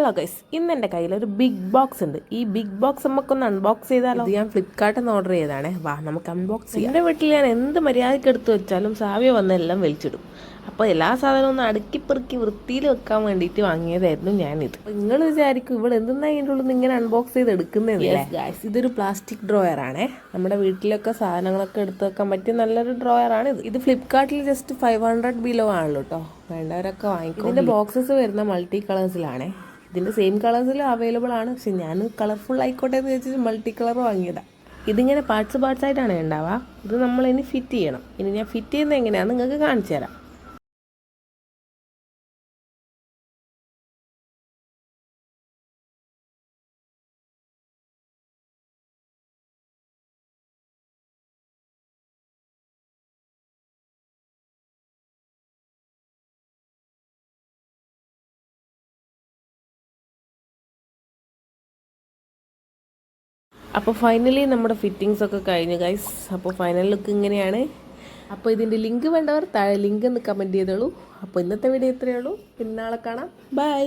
Hello guys, ഇന്ന് എൻ്റെ കയ്യിൽ ഒരു ബിഗ് ബോക്സ് ഉണ്ട്. ഈ ബിഗ് ബോക്സ് നമുക്കൊന്ന് അൺബോക്സ് ചെയ്താലോ? ഇത് ഞാൻ ഫ്ലിപ്കാർട്ടിൽ നിന്ന് ഓർഡർ ചെയ്തതാണേ. വാ നമുക്ക് അൺബോക്സ് ചെയ്യാം. എൻ്റെ വീട്ടിൽ ഞാൻ എന്ത് മര്യാദയ്ക്ക് എടുത്ത് വെച്ചാലും സാവ്യ വന്ന് എല്ലാം വലിച്ചിടും. അപ്പോൾ എല്ലാ സാധനവും ഒന്ന് അടുക്കിപ്പെറുക്കി വൃത്തിയിൽ വെക്കാൻ വേണ്ടിയിട്ട് വാങ്ങിയതായിരുന്നു ഞാനിത്. നിങ്ങൾ വിചാരിക്കും ഇവിടെ എന്തെന്നാ ഇതിൻ്റെ ഉള്ളിൽ നിന്ന് ഇങ്ങനെ അൺബോക്സ് ചെയ്ത് എടുക്കുന്നതല്ലേ? ഗൈസ്, ഇതൊരു പ്ലാസ്റ്റിക് ഡ്രോയർ ആണേ. നമ്മുടെ വീട്ടിലൊക്കെ സാധനങ്ങളൊക്കെ എടുത്ത് വെക്കാൻ പറ്റിയ നല്ലൊരു ഡ്രോയർ ആണ് ഇത്. ഇത് ഫ്ലിപ്കാർട്ടിൽ ജസ്റ്റ് 500 ബിലോ ആണല്ലോ കേട്ടോ. വേണ്ടവരൊക്കെ വാങ്ങിക്കും. ഇതിൻ്റെ ബോക്സസ് വരുന്ന മൾട്ടി കളേഴ്സിലാണേ. ഇതിൻ്റെ സെയിം കളേഴ്സിലും അവൈലബിൾ ആണ്. പക്ഷെ ഞാൻ കളർഫുൾ ആയിക്കോട്ടെ എന്ന് വെച്ചിട്ട് മൾട്ടി കളർ വാങ്ങിയതാണ്. ഇതിങ്ങനെ പാർട്സ് ആയിട്ടാണ് ഉണ്ടാവുക. ഇത് നമ്മളിനി ഫിറ്റ് ചെയ്യണം. ഇനി ഞാൻ ഫിറ്റ് ചെയ്യുന്നത് എങ്ങനെയാണെന്ന് നിങ്ങൾക്ക് കാണിച്ചു തരാം. അപ്പോൾ ഫൈനലി നമ്മുടെ ഫിറ്റിങ്സ് ഒക്കെ കഴിഞ്ഞു ഗൈസ്. അപ്പോൾ ഫൈനൽ ലുക്ക് ഇങ്ങനെയാണ്. അപ്പോൾ ഇതിൻ്റെ ലിങ്ക് വേണ്ടവർ താഴെ ലിങ്ക് ഒന്ന് കമൻറ്റ് ചെയ്തോളൂ. അപ്പോൾ ഇന്നത്തെ വീഡിയോ ഇത്രയേ ഉള്ളൂ. പിന്നെ നാളെ കാണാം. ബൈ.